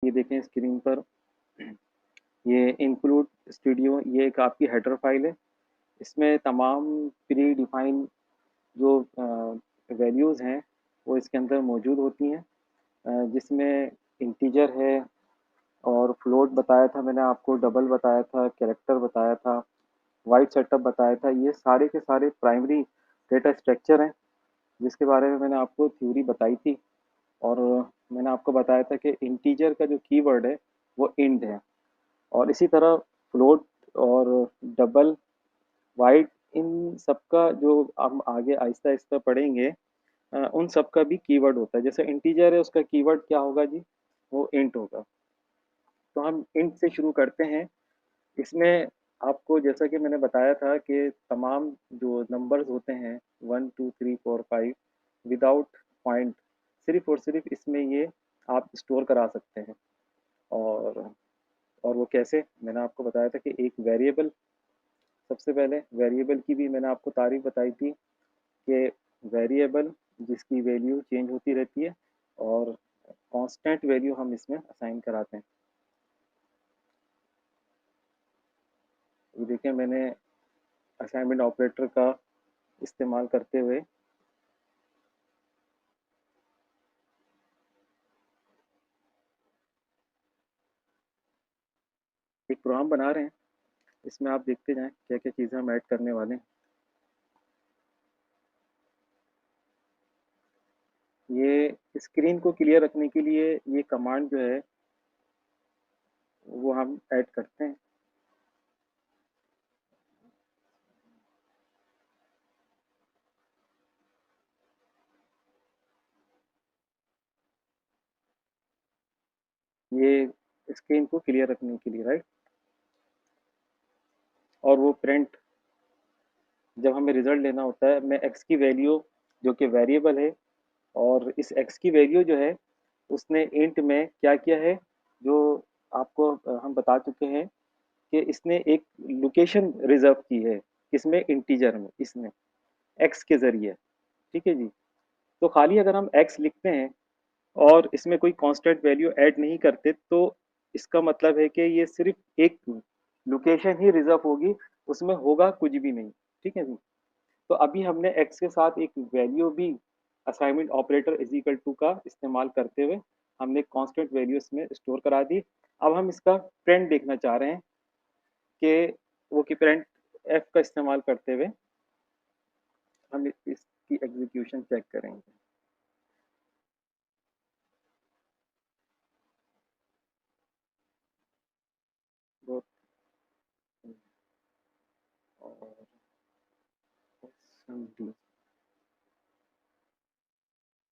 ये देखें स्क्रीन पर, ये इंक्लूड स्टूडियो, ये एक आपकी हेडर फाइल है। इसमें तमाम प्री डिफाइन जो वैल्यूज़ हैं वो इसके अंदर मौजूद होती हैं, जिसमें इंटीजर है और फ्लोट बताया था मैंने आपको, डबल बताया था, कैरेक्टर बताया था, वाइड सेटअप बताया था। ये सारे के सारे प्राइमरी डेटा स्ट्रक्चर हैं जिसके बारे में मैंने आपको थ्योरी बताई थी। और मैंने आपको बताया था कि इंटीजर का जो कीवर्ड है वो इंट है, और इसी तरह फ्लोट और डबल, वाइड, इन सबका जो हम आगे आहिस्ता आहिस्ता पढ़ेंगे, उन सब का भी कीवर्ड होता है। जैसे इंटीजर है उसका कीवर्ड क्या होगा जी, वो इंट होगा। तो हम इंट से शुरू करते हैं। इसमें आपको जैसा कि मैंने बताया था कि तमाम जो नंबर्स होते हैं 1 2 3 4 5 विदाउट पॉइंट, सिर्फ और सिर्फ इसमें ये आप स्टोर करा सकते हैं। और वो कैसे, मैंने आपको बताया था कि एक वेरिएबल, सबसे पहले वेरिएबल की भी मैंने आपको तारीफ बताई थी कि वेरिएबल जिसकी वैल्यू चेंज होती रहती है और कांस्टेंट वैल्यू हम इसमें असाइन कराते हैं। ये देखें मैंने असाइनमेंट ऑपरेटर का इस्तेमाल करते हुए एक प्रोग्राम बना रहे हैं। इसमें आप देखते जाएं क्या क्या चीज़ें हम ऐड करने वाले हैं। ये स्क्रीन को क्लियर रखने के लिए ये कमांड जो है वो हम ऐड करते हैं। ये स्क्रीन को क्लियर रखने के लिए, राइट। और वो प्रिंट, जब हमें रिजल्ट लेना होता है, मैं एक्स की वैल्यू जो कि वेरिएबल है, और इस एक्स की वैल्यू जो है उसने इंट में क्या किया है, जो आपको हम बता चुके हैं कि इसने एक लोकेशन रिजर्व की है, किसमें, इंटीजर में, इसने एक्स के जरिए। ठीक है जी। तो खाली अगर हम एक्स लिखते हैं और इसमें कोई कांस्टेंट वैल्यू ऐड नहीं करते, तो इसका मतलब है कि ये सिर्फ एक लोकेशन ही रिजर्व होगी, उसमें होगा कुछ भी नहीं। ठीक है जी। तो अभी हमने एक्स के साथ एक वैल्यू भी assignment operator is equal to का इस्तेमाल करते हुए हमने कांस्टेंट वैल्यू इसमें स्टोर करा दी। अब हम इसका प्रिंट देखना चाह रहे हैं कि वो कि प्रिंट एफ का इस्तेमाल करते हुए हम इसकी एग्जीक्यूशन चेक करेंगे। तो और %d,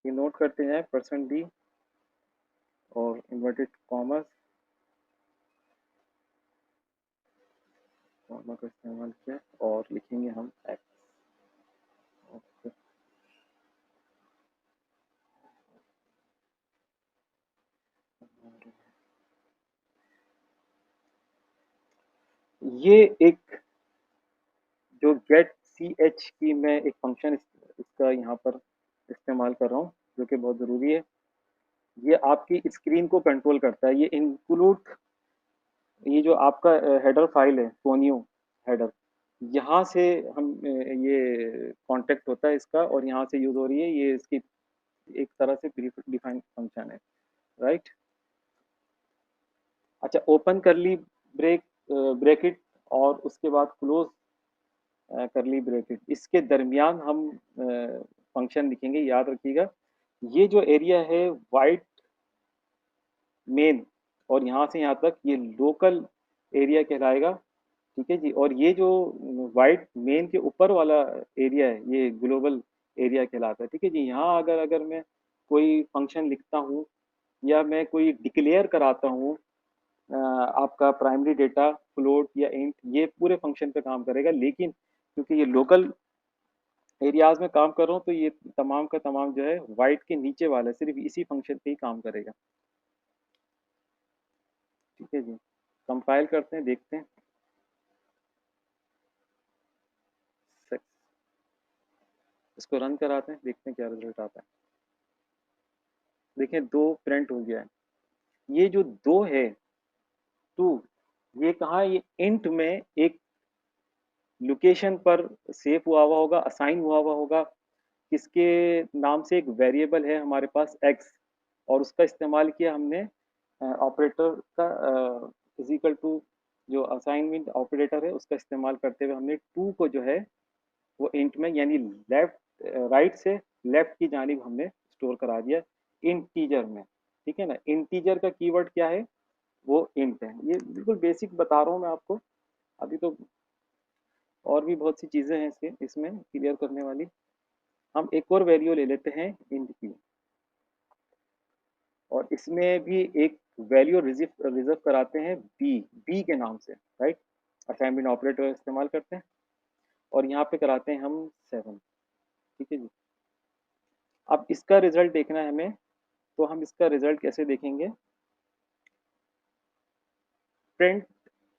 ये नोट करते हैं %d और इन्वर्टेड कॉमर्स, कॉमा का इस्तेमाल किया और लिखेंगे हम एक्स। ये एक जो गेट सी एच की मैं एक फंक्शन इसका यहाँ पर इस्तेमाल कर रहा हूँ, जो कि बहुत ज़रूरी है। ये आपकी स्क्रीन को कंट्रोल करता है। ये इंक्लूड, ये जो आपका हेडर फाइल है फोनियो हेडर, यहाँ से हम ये कांटेक्ट होता है इसका, और यहाँ से यूज़ हो रही है। ये इसकी एक तरह से प्री डिफाइंड फंक्शन है, राइट। अच्छा, ओपन करली ब्रेक ब्रैकेट और उसके बाद क्लोज करली ब्रैकेट, इसके दरमियान हम फंक्शन लिखेंगे, याद रखिएगा। ये जो एरिया है वाइट मेन, और यहाँ से यहाँ तक ये लोकल एरिया कहलाएगा। ठीक है जी। और ये जो वाइट मेन के ऊपर वाला एरिया है ये ग्लोबल एरिया कहलाता है। ठीक है जी। यहाँ अगर अगर मैं कोई फंक्शन लिखता हूँ या मैं कोई डिक्लेयर कराता हूँ आपका प्राइमरी डेटा फ्लोट या इंट, ये पूरे फंक्शन पे काम करेगा। लेकिन क्योंकि ये लोकल एरियाज में काम कर रहा हूँ, तो ये तमाम का तमाम जो है वाइट के नीचे वाला सिर्फ इसी फंक्शन पे ही काम करेगा। ठीक है जी। कंपाइल करते हैं, देखते हैं। इसको रन कराते हैं, देखते हैं क्या रिजल्ट आता है। देखें, 2 प्रिंट हो गया है। ये जो 2 है 2, ये कहाँ, ये इंट में एक लोकेशन पर सेव हुआ होगा, असाइन हुआ होगा, किसके नाम से, एक वेरिएबल है हमारे पास x, और उसका इस्तेमाल किया हमने ऑपरेटर का इज इक्वल टू, जो असाइनमेंट ऑपरेटर है उसका इस्तेमाल करते हुए हमने 2 को जो है वो इंट में, यानी लेफ्ट राइट से लेफ्ट की जानिब हमने स्टोर करा दिया इंटीजर में। ठीक है ना, इंटीजर का कीवर्ड क्या है, वो इंट है। ये बिल्कुल बेसिक बता रहा हूँ मैं आपको, अभी तो और भी बहुत सी चीज़ें हैं इसके इसमें क्लियर करने वाली। हम एक और वैल्यू ले लेते हैं इंट की, और इसमें भी एक वैल्यू रिजर्व रिजर्व कराते हैं बी, बी के नाम से, राइट। असाइनमेंट ऑपरेटर इस्तेमाल करते हैं, और यहाँ पे कराते हैं हम 7। ठीक है जी। अब इसका रिजल्ट देखना है हमें, तो हम इसका रिजल्ट कैसे देखेंगे, प्रिंट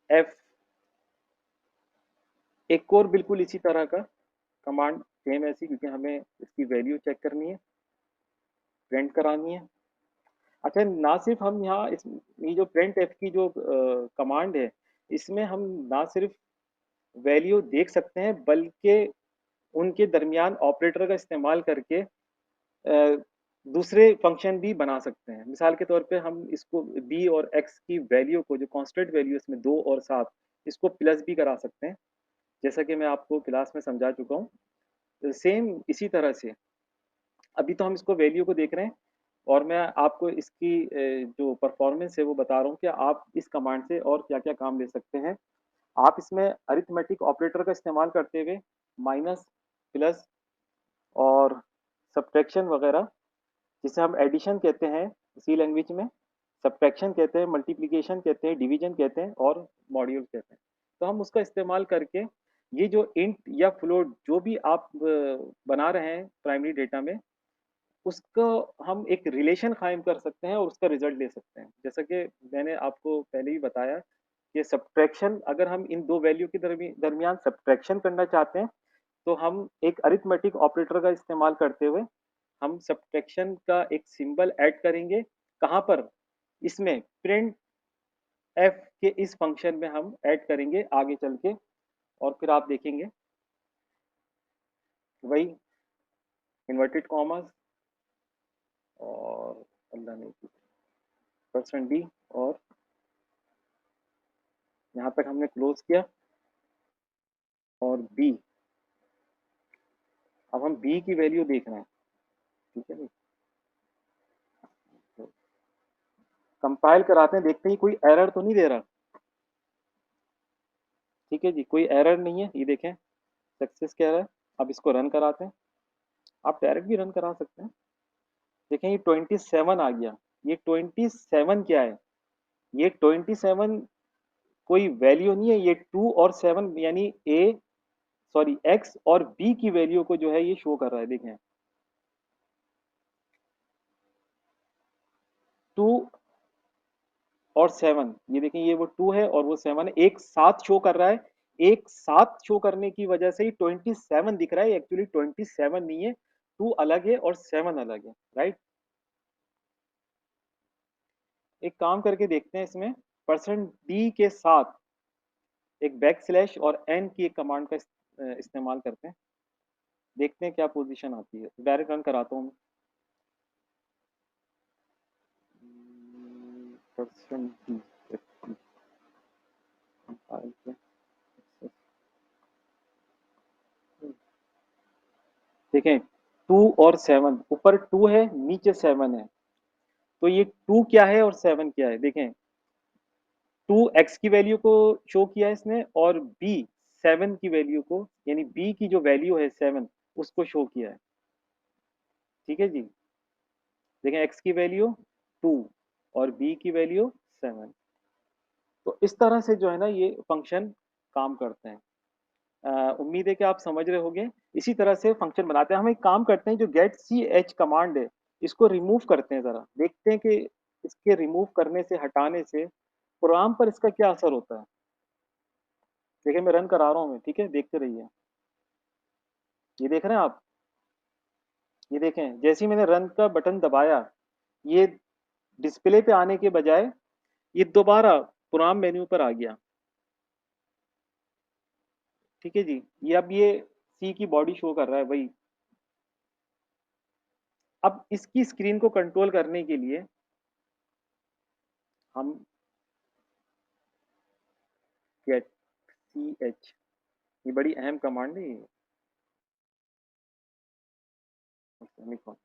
एफ, एक और बिल्कुल इसी तरह का कमांड, सेम ऐसी, क्योंकि हमें इसकी वैल्यू चेक करनी है, प्रिंट करानी है। अच्छा, ना सिर्फ हम यहाँ इस, ये जो प्रिंट एफ की जो कमांड है, इसमें हम ना सिर्फ वैल्यू देख सकते हैं, बल्कि उनके दरमियान ऑपरेटर का इस्तेमाल करके दूसरे फंक्शन भी बना सकते हैं। मिसाल के तौर पे हम इसको बी और एक्स की वैल्यू को, जो कांस्टेंट वैल्यू इसमें 2 और 7, इसको प्लस भी करा सकते हैं, जैसा कि मैं आपको क्लास में समझा चुका हूँ। सेम इसी तरह से अभी तो हम इसको वैल्यू को देख रहे हैं, और मैं आपको इसकी जो परफॉर्मेंस है वो बता रहा हूँ कि आप इस कमांड से और क्या क्या काम ले सकते हैं। आप इसमें अरिथमेटिक ऑपरेटर का इस्तेमाल करते हुए माइनस, प्लस और सब्ट्रैक्शन वगैरह, जिसे हम एडिशन कहते हैं सी लैंग्वेज में, सब्ट्रैक्शन कहते हैं, मल्टीप्लिकेशन कहते हैं, डिवीजन कहते हैं, और मॉड्यूल कहते हैं। तो हम उसका इस्तेमाल करके ये जो इंट या फ्लोट जो भी आप बना रहे हैं प्राइमरी डेटा में, उसको हम एक रिलेशन कायम कर सकते हैं और उसका रिजल्ट ले सकते हैं। जैसा कि मैंने आपको पहले ही बताया कि सब्ट्रैक्शन, अगर हम इन दो वैल्यू के दरमियान सब्ट्रैक्शन करना चाहते हैं, तो हम एक अरिथमेटिक ऑपरेटर का इस्तेमाल करते हुए हम सब्ट्रैक्शन का एक सिंबल ऐड करेंगे। कहाँ पर, इसमें प्रिंट एफ के इस फंक्शन में हम ऐड करेंगे आगे चल के, और फिर आप देखेंगे वही इन्वर्टेड कॉमर्स और अल्लाह ने परसेंट डी, और यहाँ तक हमने क्लोज किया, और बी, अब हम बी की वैल्यू देख रहे हैं। ठीक है, कंपाइल कराते हैं, देखते हैं कोई एरर तो नहीं दे रहा। ठीक है जी, कोई एरर नहीं है, ये देखें सक्सेस कह रहा है। अब इसको रन कराते हैं, आप डायरेक्ट भी रन करा सकते हैं। देखें ये 27 आ गया। ये 27 क्या है, ये 27 कोई वैल्यू नहीं है, ये 2 और 7 यानी ए, सॉरी एक्स और बी की वैल्यू को जो है ये शो कर रहा है। देखें 2 और 7, ये देखें ये वो 2 है और वो 7 है, एक साथ शो कर रहा है। एक साथ शो करने की वजह से ही 27 दिख रहा है, एक्चुअली 27 नहीं है, 2 अलग है और 7 अलग है, राइट। एक काम करके देखते हैं इसमें, परसेंट डी के साथ एक बैक स्लैश और एन की एक कमांड का इस्तेमाल करते हैं, देखते हैं क्या पोजीशन आती है। डायरेक्ट रन कराता हूँ। परसेंट डी, देखें 2 और 7, ऊपर 2 है नीचे 7 है, तो ये 2 क्या है और 7 क्या है, देखें 2 एक्स की वैल्यू को शो किया है इसने, और बी 7 की वैल्यू को, यानी बी की जो वैल्यू है 7, उसको शो किया है। ठीक है जी, देखें एक्स की वैल्यू 2 और बी की वैल्यू 7। तो इस तरह से जो है ना ये फंक्शन काम करते हैं। उम्मीद है कि आप समझ रहे होंगे। इसी तरह से फंक्शन बनाते हैं। हम एक काम करते हैं, जो गेट सी एच कमांड है, इसको रिमूव करते हैं, ज़रा देखते हैं कि इसके रिमूव करने से, हटाने से प्रोग्राम पर इसका क्या असर होता है। देखिए मैं रन करा रहा हूँ मैं, ठीक है, देखते रहिए। ये देख रहे हैं आप, ये देखें जैसे ही मैंने रन का बटन दबाया, ये डिस्प्ले पे आने के बजाय ये दोबारा प्रोग्राम मेन्यू पर आ गया। ठीक है जी, ये अब ये सी की बॉडी शो कर रहा है भाई। अब इसकी स्क्रीन को कंट्रोल करने के लिए हम गेट सी एच, ये बड़ी अहम कमांड है ये। सेमीकोलन,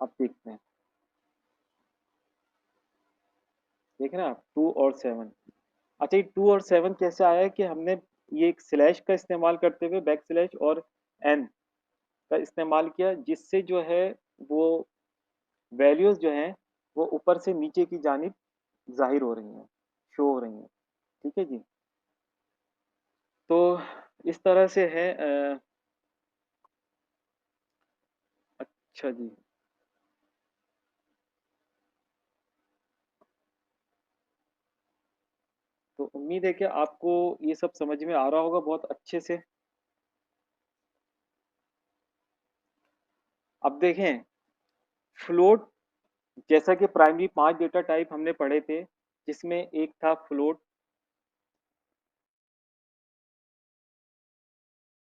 अब देखते हैं, देख रहे हैं आप 2 और 7। अच्छा, ये 2 और 7 कैसे आया है कि हमने ये एक स्लैश का इस्तेमाल करते हुए बैक स्लैश और एन का इस्तेमाल किया, जिससे जो है वो वैल्यूज जो हैं वो ऊपर से नीचे की जानिब जाहिर हो रही हैं, शो हो रही हैं। ठीक है जी। तो इस तरह से है। अच्छा जी। तो उम्मीद है कि आपको ये सब समझ में आ रहा होगा बहुत अच्छे से। अब देखें, फ्लोट, जैसा कि प्राइमरी 5 डेटा टाइप हमने पढ़े थे, जिसमें एक था फ्लोट।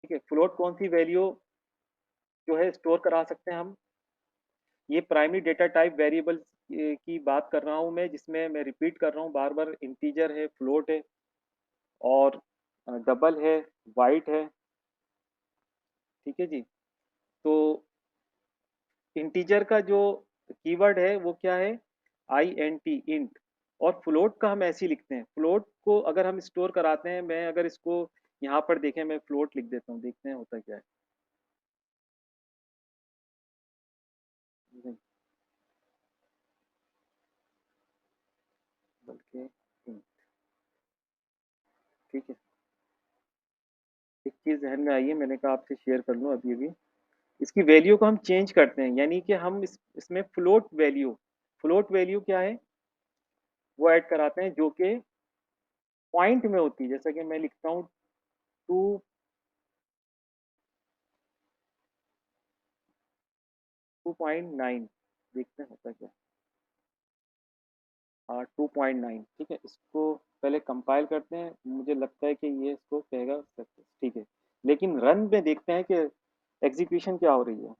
ठीक है, फ्लोट कौन सी वैल्यू जो है स्टोर करा सकते हैं हम। ये प्राइमरी डेटा टाइप वेरिएबल की बात कर रहा हूँ मैं, जिसमें मैं रिपीट कर रहा हूँ बार बार, इंटीजर है, फ्लोट है और डबल है, वाइट है। ठीक है जी। तो इंटीजर का जो कीवर्ड है वो क्या है, आई एन टी, इंट। और फ्लोट का हम ऐसे ही लिखते हैं, फ्लोट को अगर हम स्टोर कराते हैं, मैं अगर इसको यहाँ पर देखें, मैं फ्लोट लिख देता हूँ, देखते हैं होता क्या है। बल्कि ठीक है, एक चीज़ ध्यान में आई है, मैंने कहा आपसे शेयर कर लूँ अभी अभी। इसकी वैल्यू को हम चेंज करते हैं, यानी कि हम इसमें फ्लोट वैल्यू क्या है वो ऐड कराते हैं, जो कि पॉइंट में होती है। जैसा कि मैं लिखता हूँ 2.9, देखते हैं होता क्या। 2.9, ठीक है, इसको पहले कंपाइल करते हैं, मुझे लगता है कि ये इसको कहेगा सक्सेस। ठीक है, लेकिन रन में देखते हैं कि एग्जीक्यूशन क्या हो रही है,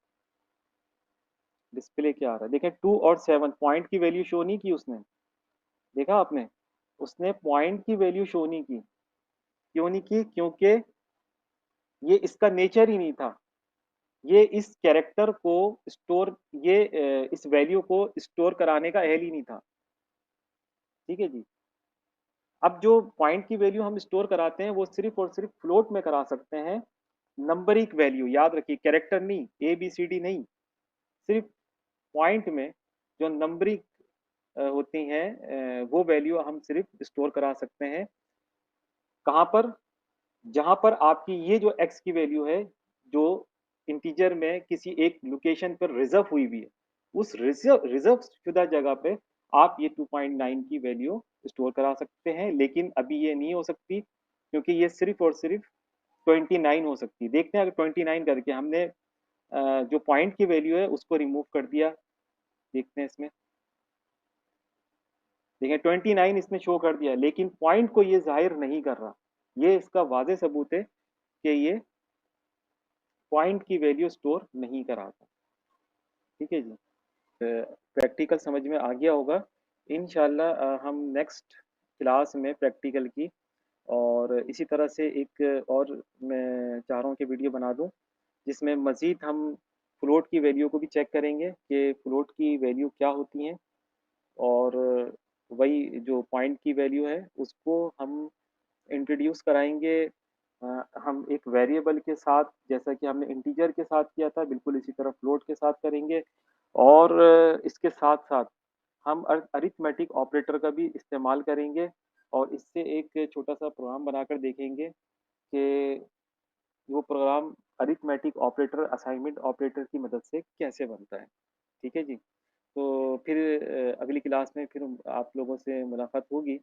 डिस्प्ले क्या आ रहा है। देखें 2 और 7 पॉइंट की वैल्यू शो नहीं की उसने, देखा आपने, उसने पॉइंट की वैल्यू शो नहीं की। क्यों नहीं की, क्योंकि ये इसका नेचर ही नहीं था। ये इस कैरेक्टर को स्टोर, ये इस वैल्यू को स्टोर कराने का अहल ही नहीं था। ठीक है जी। अब जो पॉइंट की वैल्यू हम स्टोर कराते हैं वो सिर्फ और सिर्फ फ्लोट में करा सकते हैं, नंबरिक वैल्यू, याद रखिए, कैरेक्टर नहीं, ए बी सी डी नहीं, सिर्फ पॉइंट में जो नंबरिक होती हैं, वो वैल्यू हम सिर्फ स्टोर करा सकते हैं। कहाँ पर, जहां पर आपकी ये जो एक्स की वैल्यू है, जो इंटीजर में किसी एक लोकेशन पर रिजर्व हुई हुई है, उस रिजर्व शुदा जगह पे आप ये 2.9 की वैल्यू स्टोर करा सकते हैं। लेकिन अभी ये नहीं हो सकती, क्योंकि ये सिर्फ और सिर्फ 29 हो सकती है। देखते हैं, अगर 29 करके हमने जो पॉइंट की वैल्यू है उसको रिमूव कर दिया, देखते हैं इसमें। देखिए 29 इसने शो कर दिया, लेकिन पॉइंट को ये जाहिर नहीं कर रहा। ये इसका वाज़ेह सबूत है कि ये पॉइंट की वैल्यू स्टोर नहीं कराता। ठीक है जी। प्रैक्टिकल समझ में आ गया होगा। इंशाल्लाह हम नेक्स्ट क्लास में प्रैक्टिकल की, और इसी तरह से एक और मैं चाह रहा हूँ कि वीडियो बना दूँ, जिसमें मज़ीद हम फ्लोट की वैल्यू को भी चेक करेंगे कि फ्लोट की वैल्यू क्या होती हैं, और वही जो पॉइंट की वैल्यू है उसको हम इंट्रोड्यूस कराएंगे। हम एक वेरिएबल के साथ, जैसा कि हमने इंटीजर के साथ किया था, बिल्कुल इसी तरह फ्लोट के साथ करेंगे। और इसके साथ साथ हम अरिथमेटिक ऑपरेटर का भी इस्तेमाल करेंगे, और इससे एक छोटा सा प्रोग्राम बनाकर देखेंगे कि वो program arithmetic operator, assignment operator की मदद से कैसे बनता है। ठीक है जी। तो फिर अगली क्लास में फिर आप लोगों से मुलाकात होगी।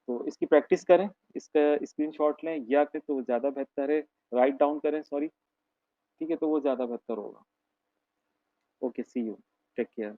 तो इसकी प्रैक्टिस करें, इसका स्क्रीनशॉट लें, या फिर तो ज़्यादा बेहतर है राइट डाउन करें, सॉरी। ठीक है, तो वो ज़्यादा बेहतर होगा। Okay, see you, take care.